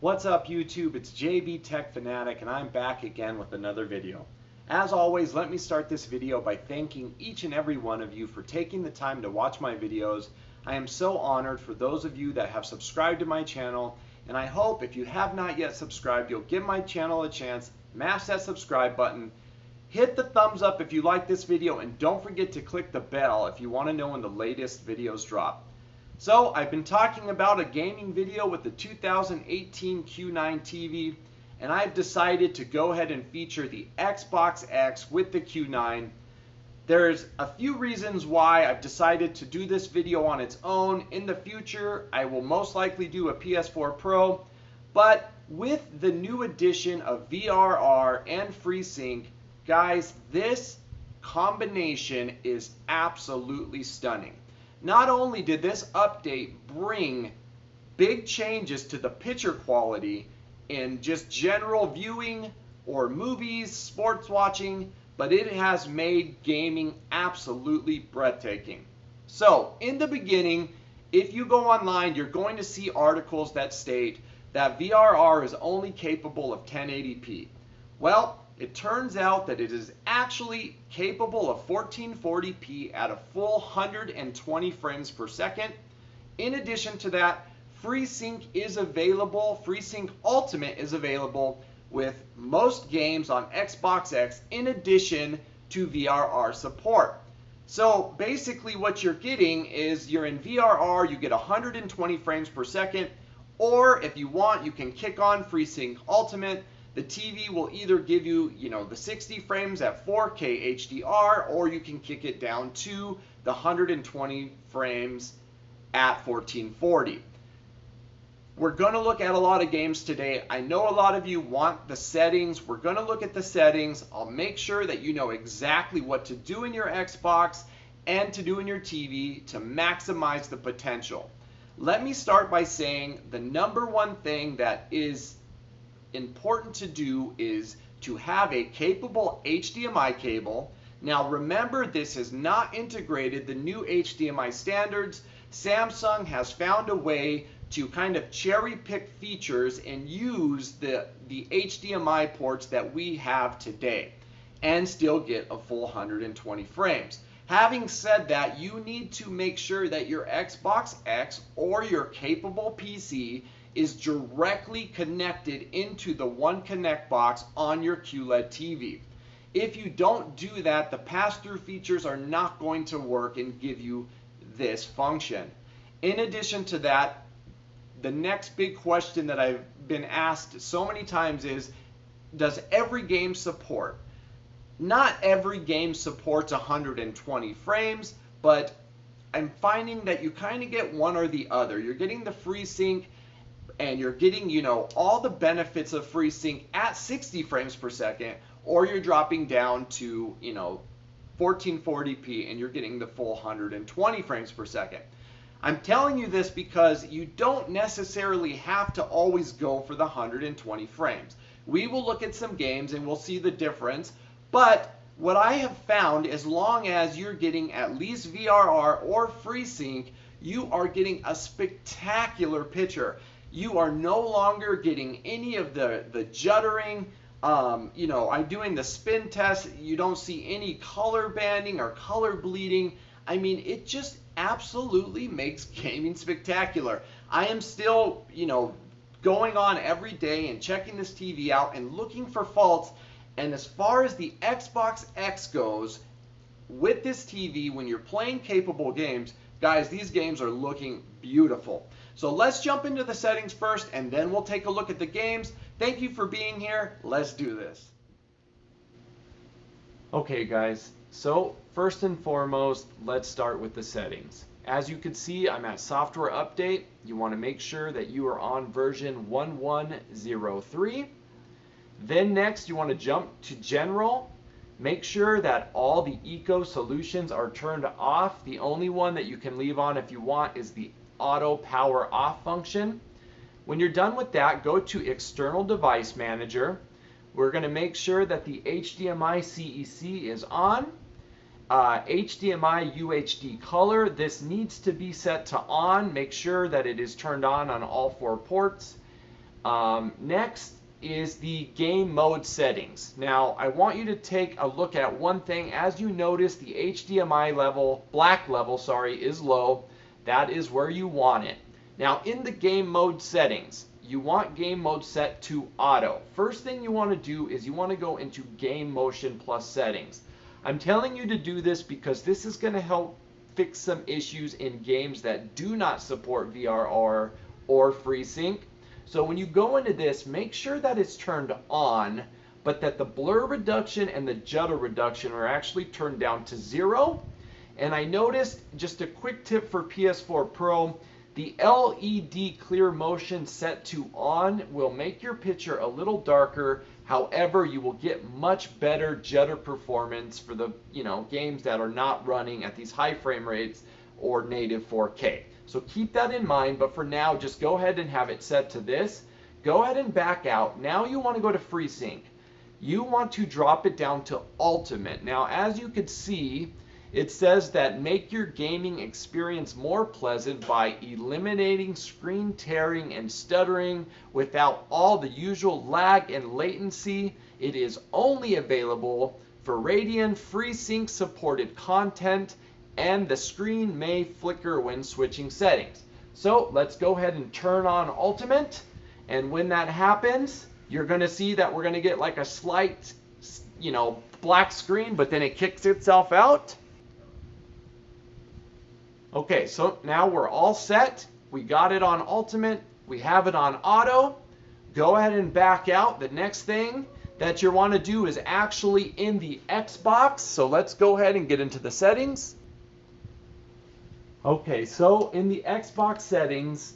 What's up YouTube? It's JB Tech Fanatic and I'm back again with another video. As always, let me start this video by thanking each and every one of you for taking the time to watch my videos. I am so honored for those of you that have subscribed to my channel, and I hope if you have not yet subscribed, you'll give my channel a chance, mash that subscribe button, hit the thumbs up if you like this video, and don't forget to click the bell if you want to know when the latest videos drop. So I've been talking about a gaming video with the 2018 Q9 TV, and I've decided to go ahead and feature the Xbox X with the Q9. There's a few reasons why I've decided to do this video on its own. In the future, I will most likely do a PS4 Pro, but with the new addition of VRR and Freesync, guys, this combination is absolutely stunning. Not only did this update bring big changes to the picture quality in just general viewing or movies, sports watching, but it has made gaming absolutely breathtaking. So, in the beginning, if you go online, you're going to see articles that state that VRR is only capable of 1080p. Well, it turns out that it is actually capable of 1440p at a full 120 frames per second. In addition to that, Freesync is available. Freesync Ultimate is available with most games on Xbox X in addition to VRR support. So basically what you're getting is you're in VRR, you get 120 frames per second, or if you want, you can kick on Freesync Ultimate. The TV will either give you, the 60 frames at 4K HDR, or you can kick it down to the 120 frames at 1440. We're going to look at a lot of games today. I know a lot of you want the settings. We're going to look at the settings. I'll make sure that you know exactly what to do in your Xbox and to do in your TV to maximize the potential. Let me start by saying the number one thing that is important to do is to have a capable HDMI cable. Now remember, this is not integrated the new HDMI standards. Samsung has found a way to kind of cherry pick features and use the HDMI ports that we have today and still get a full 120 frames. Having said that, you need to make sure that your Xbox X or your capable PC is directly connected into the One Connect box on your QLED TV. If you don't do that, the pass-through features are not going to work and give you this function. In addition to that, the next big question that I've been asked so many times is, does every game support? Not every game supports 120 frames, but I'm finding that you kind of get one or the other. You're getting the FreeSync, and you're getting, all the benefits of FreeSync at 60 frames per second, or you're dropping down to, 1440p and you're getting the full 120 frames per second. I'm telling you this because you don't necessarily have to always go for the 120 frames. We will look at some games and we'll see the difference, but what I have found, as long as you're getting at least VRR or FreeSync, you are getting a spectacular picture. You are no longer getting any of the juddering. I'm doing the spin test. You don't see any color banding or color bleeding. I mean, it just absolutely makes gaming spectacular. I am still, going on every day and checking this TV out and looking for faults. And as far as the Xbox X goes, with this TV, when you're playing capable games, guys, these games are looking beautiful. So let's jump into the settings first, and then we'll take a look at the games. Thank you for being here. Let's do this. Okay, guys. So first and foremost, let's start with the settings. As you can see, I'm at software update. You want to make sure that you are on version 1103. Then next, you want to jump to general. Make sure that all the eco solutions are turned off. The only one that you can leave on if you want is the auto power off function. When you're done with that, go to external device manager. We're going to make sure that the HDMI CEC is on. HDMI UHD color, this needs to be set to on. Make sure that it is turned on all 4 ports. Next is the game mode settings. Now, I want you to take a look at one thing. As you notice, the HDMI level, black level, sorry, is low. That is where you want it. Now, in the game mode settings, you want game mode set to auto. First thing you want to do is you want to go into game motion plus settings. I'm telling you to do this because this is going to help fix some issues in games that do not support VRR or FreeSync. So when you go into this, make sure that it's turned on, but that the blur reduction and the judder reduction are actually turned down to 0. And I noticed, just a quick tip for PS4 Pro, the LED clear motion set to on will make your picture a little darker. However, you will get much better judder performance for the games that are not running at these high frame rates or native 4K. So keep that in mind, but for now, just go ahead and have it set to this. Go ahead and back out. Now you want to go to FreeSync. You want to drop it down to Ultimate. Now, as you can see, it says that make your gaming experience more pleasant by eliminating screen tearing and stuttering without all the usual lag and latency. It is only available for Radeon FreeSync supported content, and the screen may flicker when switching settings. So let's go ahead and turn on Ultimate, and when that happens, you're going to see that we're going to get like a slight, black screen, but then it kicks itself out. Okay, so now we're all set. We got it on Ultimate. We have it on Auto. Go ahead and back out. The next thing that you want to do is actually in the Xbox. So let's go ahead and get into the settings. Okay, so in the Xbox settings,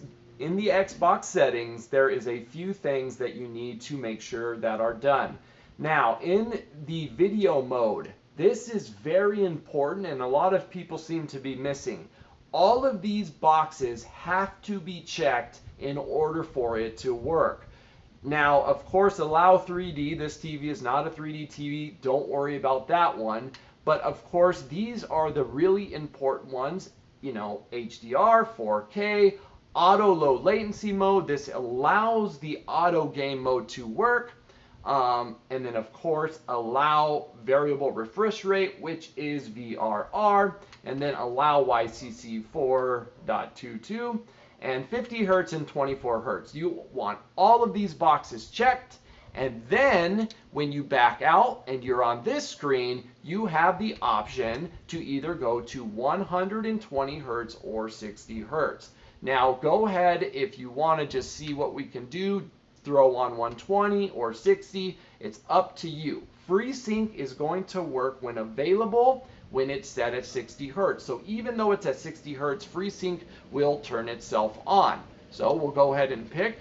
there is a few things that you need to make sure that are done. Now, in the video mode, this is very important and a lot of people seem to be missing. All of these boxes have to be checked in order for it to work. Now, of course, allow 3D. This TV is not a 3D TV. Don't worry about that one. But of course, these are the really important ones. HDR, 4K, auto low latency mode. This allows the auto game mode to work. And then of course, allow variable refresh rate, which is VRR, and then allow YCC 4.22 and 50 Hertz and 24 Hertz. You want all of these boxes checked. And then when you back out and you're on this screen, you have the option to either go to 120 Hertz or 60 Hertz. Now go ahead, if you want to just see what we can do, throw on 120 or 60. It's up to you. FreeSync is going to work when available when it's set at 60 Hertz. So even though it's at 60 Hertz, FreeSync will turn itself on. So we'll go ahead and pick.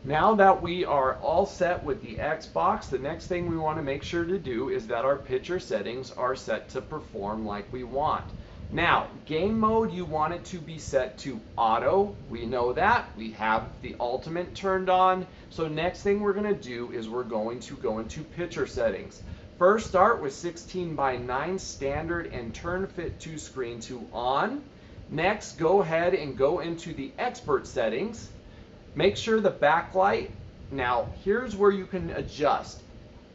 Now that we are all set with the Xbox, the next thing we want to make sure to do is that our picture settings are set to perform like we want. Now, game mode, you want it to be set to auto. We know that. We have the Ultimate turned on. So next thing we're going to do is we're going to go into picture settings. First, start with 16:9 standard and turn fit to screen to on. Next, go ahead and go into the expert settings. Make sure the backlight, now here's where you can adjust.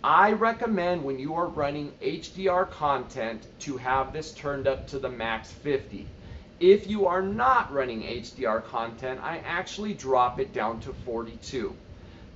I recommend when you are running HDR content to have this turned up to the max 50. If you are not running HDR content, I actually drop it down to 42.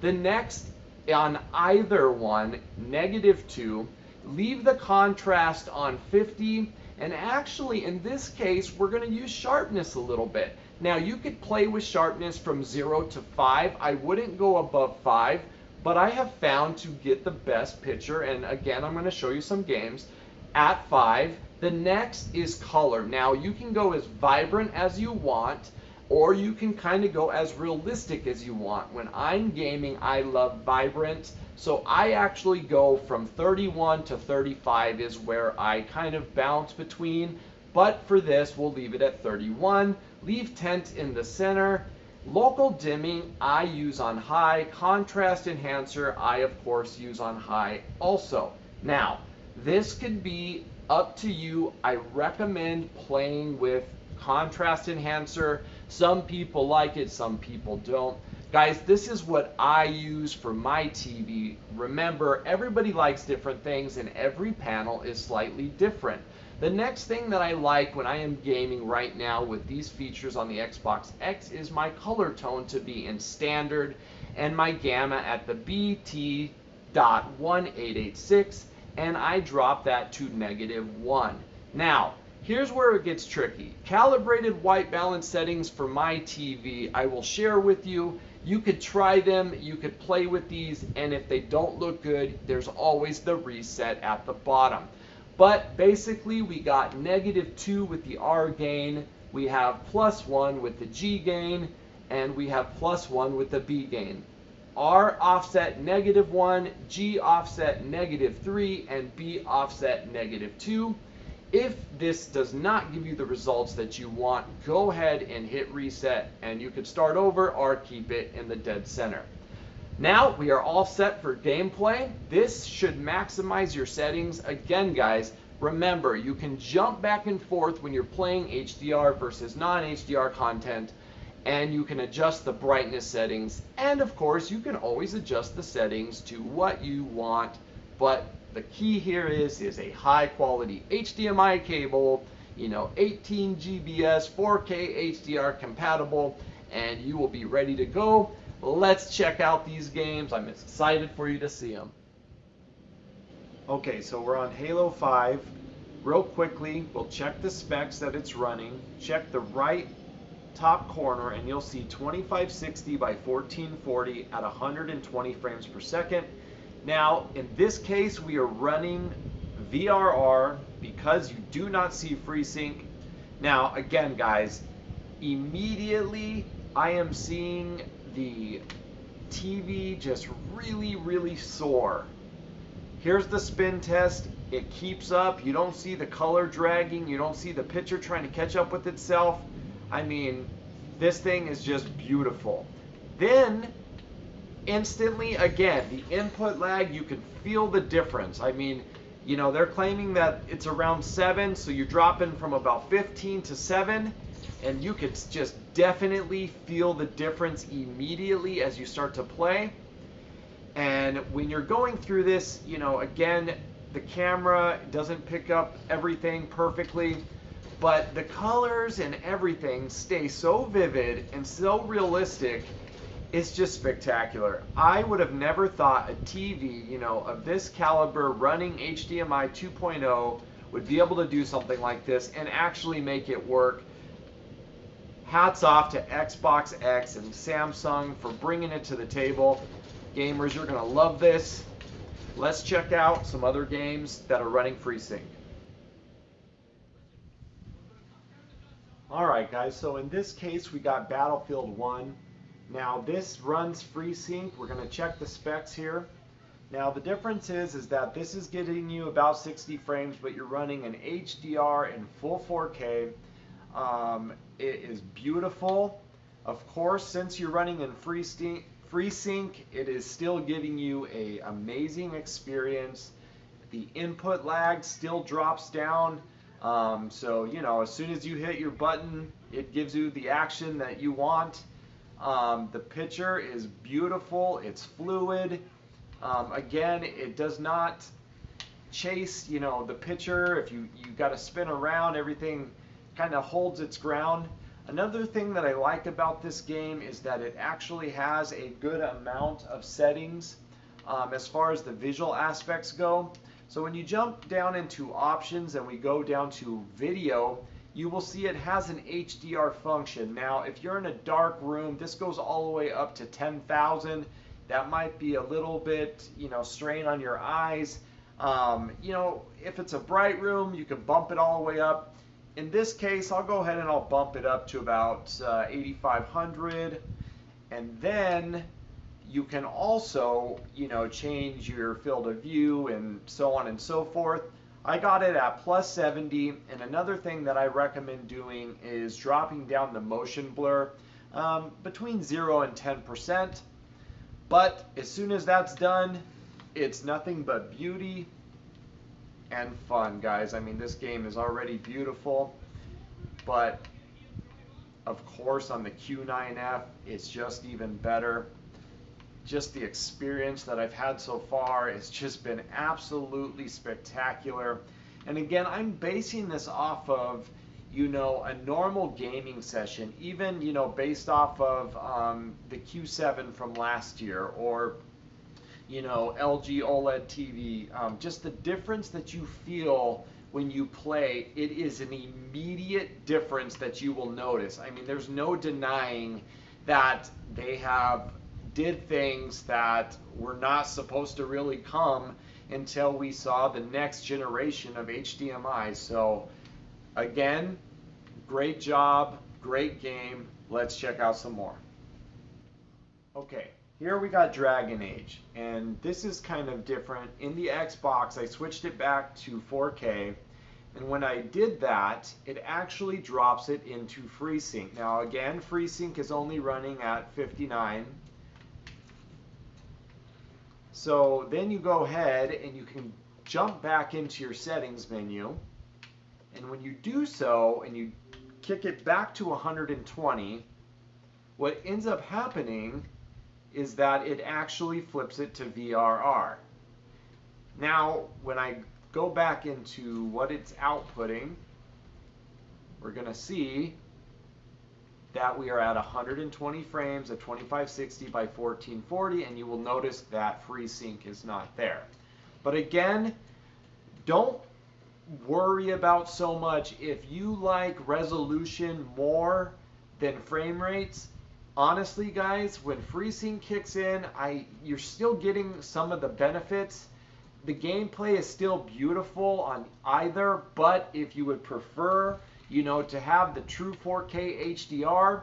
The next, on either one, -2, leave the contrast on 50, and actually in this case, we're going to use sharpness a little bit. Now you could play with sharpness from 0 to 5. I wouldn't go above 5, but I have found to get the best picture, and again, I'm going to show you some games, at 5. The next is color. Now you can go as vibrant as you want, or you can kind of go as realistic as you want. When I'm gaming, I love vibrant, so I actually go from 31 to 35 is where I kind of bounce between, but for this, we'll leave it at 31. Leave tint in the center. Local dimming, I use on high. Contrast enhancer, I of course use on high also. Now, this could be up to you. I recommend playing with contrast enhancer. Some people like it, some people don't. Guys, this is what I use for my TV. Remember, everybody likes different things and every panel is slightly different. The next thing that I like when I am gaming right now with these features on the Xbox X is my color tone to be in standard and my gamma at the BT.1886, and I drop that to -1. Now, here's where it gets tricky. Calibrated white balance settings for my TV I will share with you. You could try them, you could play with these, and if they don't look good, there's always the reset at the bottom. But basically we got -2 with the R gain, we have +1 with the G gain, and we have +1 with the B gain. R offset -1, G offset -3, and B offset -2. If this does not give you the results that you want, go ahead and hit reset and you can start over or keep it in the dead center. Now we are all set for gameplay. This should maximize your settings. Again, guys, remember you can jump back and forth when you're playing HDR versus non-HDR content, and you can adjust the brightness settings, and of course you can always adjust the settings to what you want. But the key here is a high quality HDMI cable, 18 GBS 4K HDR compatible, and you will be ready to go. Let's check out these games. I'm excited for you to see them. Okay, so we're on Halo 5. Real quickly, we'll check the specs that it's running. Check the right top corner and you'll see 2560 by 1440 at 120 frames per second. Now, in this case, we are running VRR because you do not see FreeSync. Now, again, guys, immediately I am seeing the TV just really soar. Here's the spin test. It keeps up. You don't see the color dragging. You don't see the picture trying to catch up with itself. I mean, this thing is just beautiful. Then, instantly, again, the input lag, you can feel the difference. I mean, they're claiming that it's around 7, so you're dropping from about 15 to 7, and you could just definitely feel the difference immediately as you start to play. And when you're going through this, again, the camera doesn't pick up everything perfectly, but the colors and everything stay so vivid and so realistic. It's just spectacular. I would have never thought a TV, of this caliber running HDMI 2.0 would be able to do something like this and actually make it work. Hats off to Xbox X and Samsung for bringing it to the table. Gamers, you're going to love this. Let's check out some other games that are running FreeSync. Alright guys, so in this case we got Battlefield 1. Now this runs FreeSync. We're going to check the specs here. Now the difference is that this is getting you about 60 frames, but you're running an HDR in full 4K. It is beautiful. Of course, since you're running in FreeSync, it is still giving you an amazing experience. The input lag still drops down. So, as soon as you hit your button, it gives you the action that you want. The picture is beautiful. It's fluid. Again, it does not chase, the picture. If you got to spin around, everything kind of holds its ground. Another thing that I like about this game is that it actually has a good amount of settings as far as the visual aspects go. So when you jump down into options and we go down to video, you will see it has an HDR function. Now, if you're in a dark room, this goes all the way up to 10,000. That might be a little bit, strain on your eyes. If it's a bright room, you can bump it all the way up. In this case, I'll go ahead and I'll bump it up to about 8,500. And then you can also, change your field of view and so on and so forth. I got it at +70, and another thing that I recommend doing is dropping down the motion blur between 0 and 10%. But as soon as that's done, it's nothing but beauty and fun, guys. I mean, this game is already beautiful, but of course, on the Q9F, it's just even better. Just the experience that I've had so far has just been absolutely spectacular. And again, I'm basing this off of, a normal gaming session, even, based off of the Q7 from last year, or, LG OLED TV. Just the difference that you feel when you play, it is an immediate difference that you will notice. I mean, there's no denying that they did things that were not supposed to really come until we saw the next generation of HDMI. So again, great job, great game. Let's check out some more. Okay, here we got Dragon Age, and this is kind of different. In the Xbox, I switched it back to 4K, and when I did that, it actually drops it into Freesync. Now again, Freesync is only running at 59. So then you go ahead and you can jump back into your settings menu, and when you do so and you kick it back to 120, what ends up happening is that it actually flips it to VRR. Now when I go back into what it's outputting, we're going to see that we are at 120 frames at 2560 by 1440, and you will notice that Freesync is not there. But again, don't worry about so much. If you like resolution more than frame rates, honestly guys, when Freesync kicks in, you're still getting some of the benefits. The gameplay is still beautiful on either, but if you would prefer to have the true 4K HDR,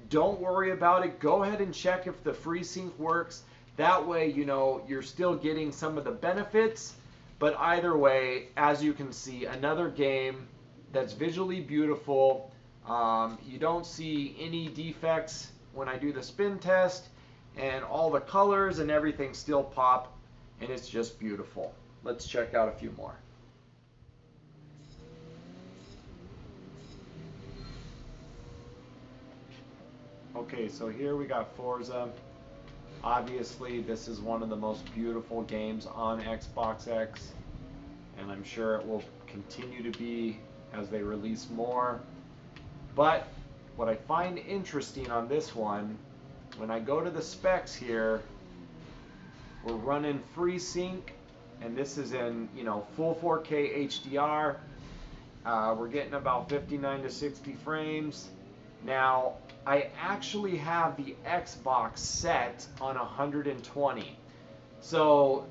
don't worry about it. Go ahead and check if the Freesync works. That way, you're still getting some of the benefits. But either way, as you can see, another game that's visually beautiful. You don't see any defects when I do the spin test, and all the colors and everything still pop, and it's just beautiful. Let's check out a few more. Okay, so here we got Forza. Obviously, this is one of the most beautiful games on Xbox X, and I'm sure it will continue to be as they release more. But what I find interesting on this one, when I go to the specs here, we're running Freesync, and this is in full 4K HDR. We're getting about 59 to 60 frames. Now, I actually have the Xbox set on 120. So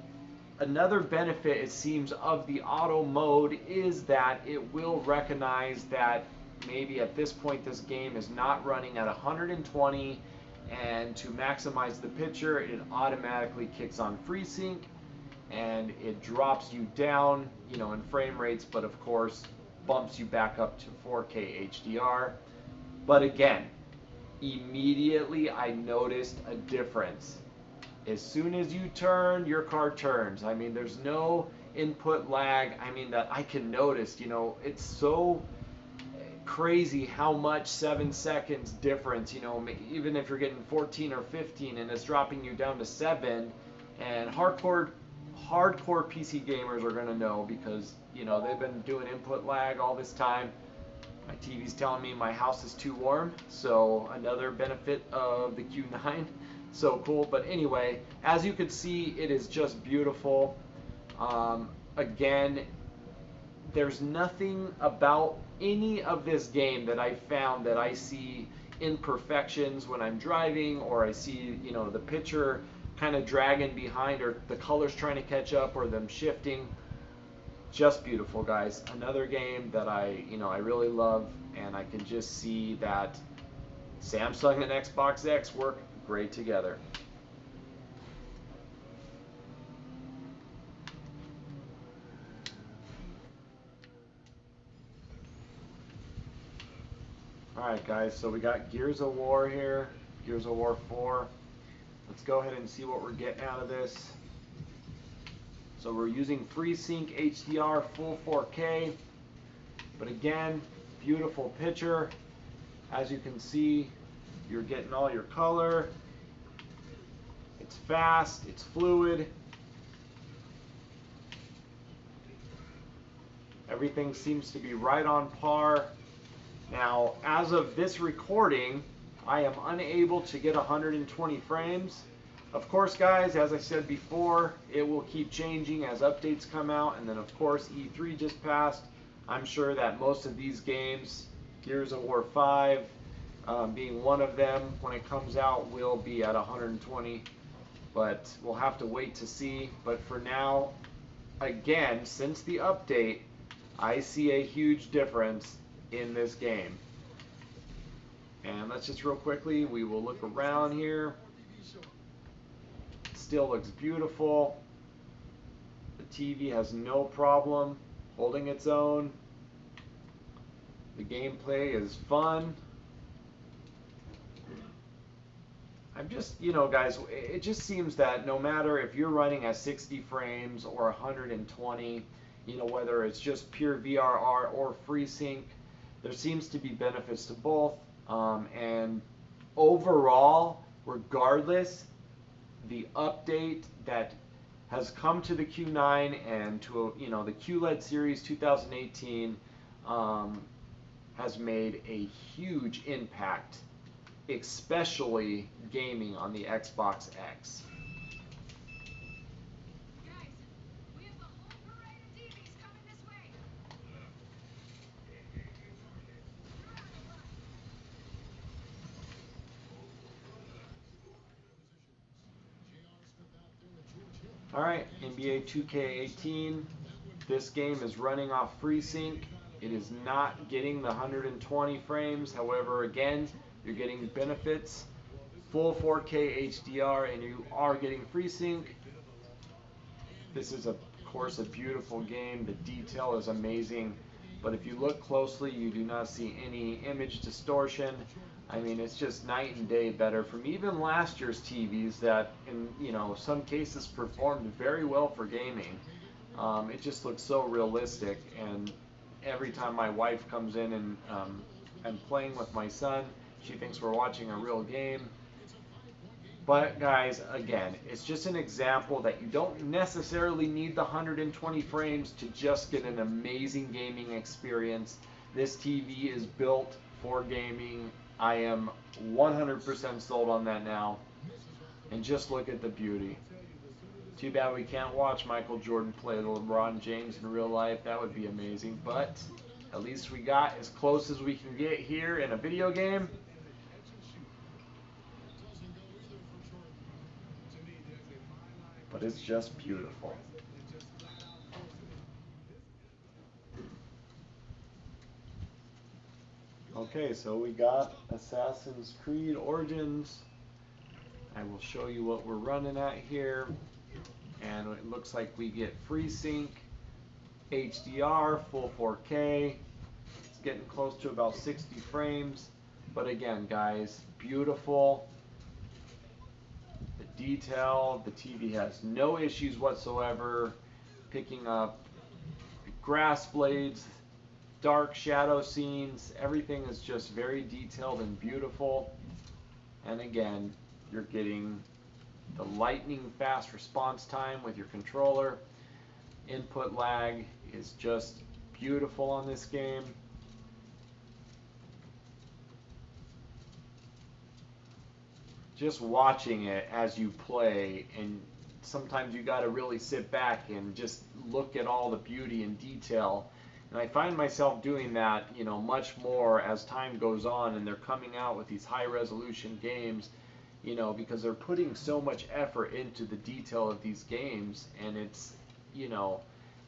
another benefit, it seems, of the auto mode is that it will recognize that maybe at this point this game is not running at 120, and to maximize the picture, it automatically kicks on Freesync, and it drops you down, in frame rates, but of course bumps you back up to 4K HDR. But again, immediately I noticed a difference. As soon as you turn, your car turns. I mean, there's no input lag. I mean, that I can notice, it's so crazy how much 7 seconds difference, even if you're getting 14 or 15 and it's dropping you down to 7, and hardcore PC gamers are gonna know, because, they've been doing input lag all this time. My TV's telling me my house is too warm, so another benefit of the Q9. So cool. But anyway, as you can see, it is just beautiful. Again, there's nothing about any of this game that I found that I see imperfections when I'm driving, or I see, the picture kind of dragging behind, or the colors trying to catch up, or them shifting. Just beautiful, guys. Another game that I really love, and I can just see that Samsung and Xbox X work great together. Alright guys, so we got Gears of War here, Gears of War 4. Let's go ahead and see what we're getting out of this. So we're using Freesync HDR full 4K, but again, beautiful picture. As you can see, you're getting all your color. It's fast, it's fluid. Everything seems to be right on par. Now, as of this recording, I am unable to get 120 frames. Of course, guys, as I said before, it will keep changing as updates come out. And then, of course, E3 just passed. I'm sure that most of these games, Gears of War 5 being one of them, when it comes out, will be at 120. But we'll have to wait to see. But for now, again, since the update, I see a huge difference in this game. And let's just real quickly, we will look around here. Still looks beautiful. The TV has no problem holding its own. The gameplay is fun. I'm just, guys, it just seems that no matter if you're running at 60 frames or 120, whether it's just pure VRR or Freesync, there seems to be benefits to both. And overall, regardless, the update that has come to the Q9 and to the QLED series 2018 has made a huge impact, especially gaming on the Xbox X. Alright, NBA 2K18. This game is running off Freesync. It is not getting the 120 frames. However, again, you're getting benefits. Full 4K HDR, and you are getting Freesync. This is, of course, a beautiful game. The detail is amazing. But if you look closely, you do not see any image distortion. I mean, it's just night and day better from even last year's TVs that, in some cases, performed very well for gaming. It just looks so realistic, and every time my wife comes in and I'm playing with my son, she thinks we're watching a real game. But guys, again, it's just an example that you don't necessarily need the 120 frames to just get an amazing gaming experience. This TV is built for gaming. I am 100% sold on that now. And just look at the beauty. Too bad we can't watch Michael Jordan play LeBron James in real life. That would be amazing. But at least we got as close as we can get here in a video game. But it's just beautiful. Okay, so we got Assassin's Creed Origins. I will show you what we're running at here. And it looks like we get Freesync, HDR, full 4K. It's getting close to about 60 frames. But again, guys, beautiful. The detail, the TV has no issues whatsoever. Picking up grass blades, dark shadow scenes, everything is just very detailed and beautiful. And again, you're getting the lightning fast response time with your controller. Input lag is just beautiful on this game. Just watching it as you play, and sometimes you got to really sit back and just look at all the beauty and detail. And I find myself doing that, much more as time goes on, and they're coming out with these high-resolution games, because they're putting so much effort into the detail of these games, and it's,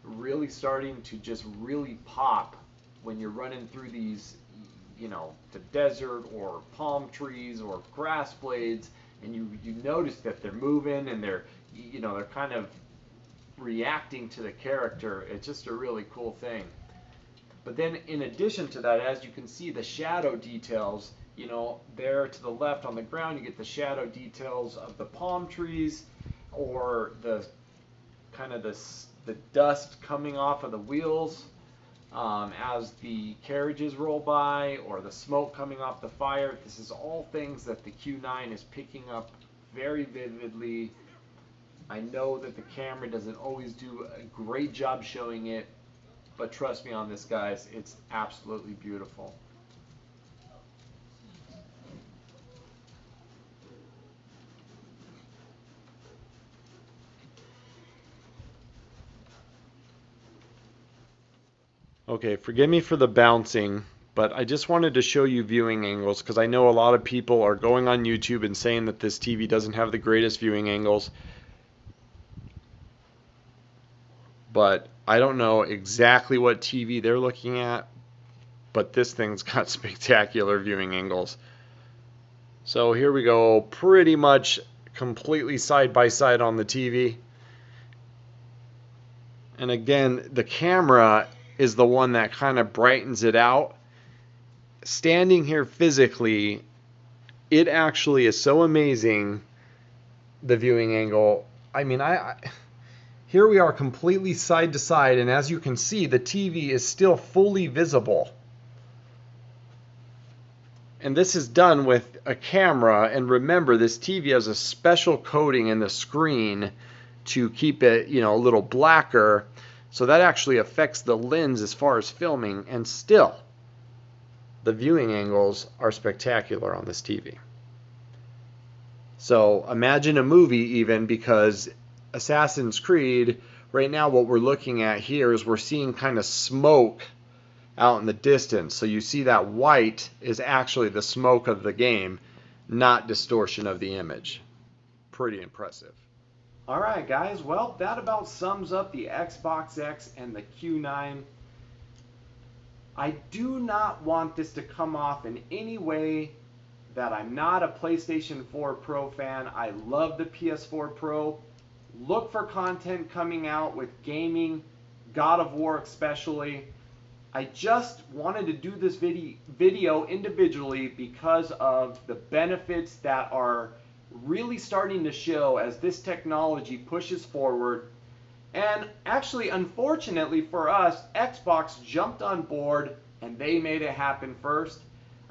really starting to just really pop when you're running through these, the desert or palm trees or grass blades, and you notice that they're moving and they're kind of reacting to the character. It's just a really cool thing. But then in addition to that, as you can see, the shadow details, there to the left on the ground, you get the shadow details of the palm trees, or the kind of the dust coming off of the wheels. as the carriages roll by or the smoke coming off the fire. This is all things that the Q9 is picking up very vividly. I know that the camera doesn't always do a great job showing it, but trust me on this, guys, it's absolutely beautiful. Okay, forgive me for the bouncing, but I just wanted to show you viewing angles because I know a lot of people are going on YouTube and saying that this TV doesn't have the greatest viewing angles. But I don't know exactly what TV they're looking at, but this thing's got spectacular viewing angles. So here we go, pretty much completely side by side on the TV. And again, the camera is the one that kind of brightens it out. Standing here physically, it actually is so amazing, the viewing angle. I mean, here we are completely side to side, and as you can see, the TV is still fully visible. And this is done with a camera, and remember, this TV has a special coating in the screen to keep it, you know, a little blacker. So that actually affects the lens as far as filming, and still, the viewing angles are spectacular on this TV. So imagine a movie even, because Assassin's Creed, right now what we're looking at here is we're seeing kind of smoke out in the distance. So you see that white is actually the smoke of the game, not distortion of the image. Pretty impressive. Alright guys, well that about sums up the Xbox X and the Q9. I do not want this to come off in any way that I'm not a PlayStation 4 Pro fan. I love the PS4 Pro. Look for content coming out with gaming, God of War especially. I just wanted to do this video individually because of the benefits that are really starting to show as this technology pushes forward. And actually, unfortunately for us, Xbox jumped on board and they made it happen first.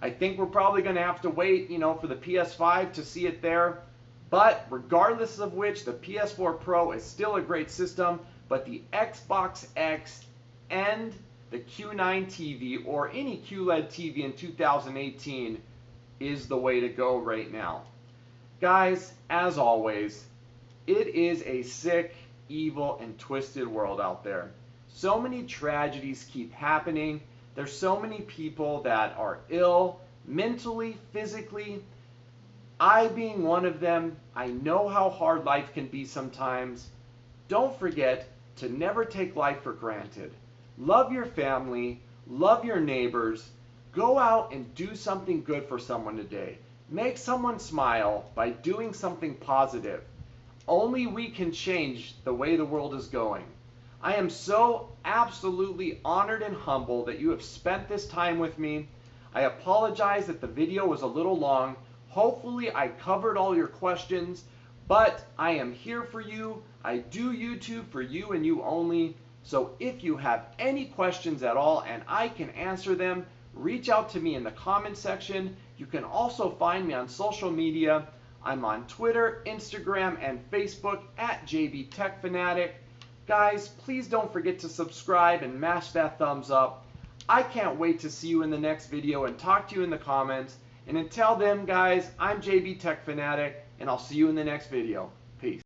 I think we're probably going to have to wait, you know, for the PS5 to see it there. But regardless of which, the PS4 Pro is still a great system, but the Xbox X and the Q9 TV or any QLED TV in 2018 is the way to go right now. Guys, as always, it is a sick, evil, and twisted world out there. So many tragedies keep happening. There's so many people that are ill, mentally, physically. I being one of them, I know how hard life can be sometimes. Don't forget to never take life for granted. Love your family, love your neighbors, go out and do something good for someone today. Make someone smile by doing something positive. Only we can change the way the world is going. I am so absolutely honored and humbled that you have spent this time with me. I apologize that the video was a little long. Hopefully I covered all your questions, but I am here for you. I do YouTube for you and you only. So if you have any questions at all and I can answer them, reach out to me in the comment section. You can also find me on social media. I'm on Twitter, Instagram, and Facebook at JBTechFanatic. Guys, please don't forget to subscribe and mash that thumbs up. I can't wait to see you in the next video and talk to you in the comments. And until then, guys, I'm JBTechFanatic, and I'll see you in the next video.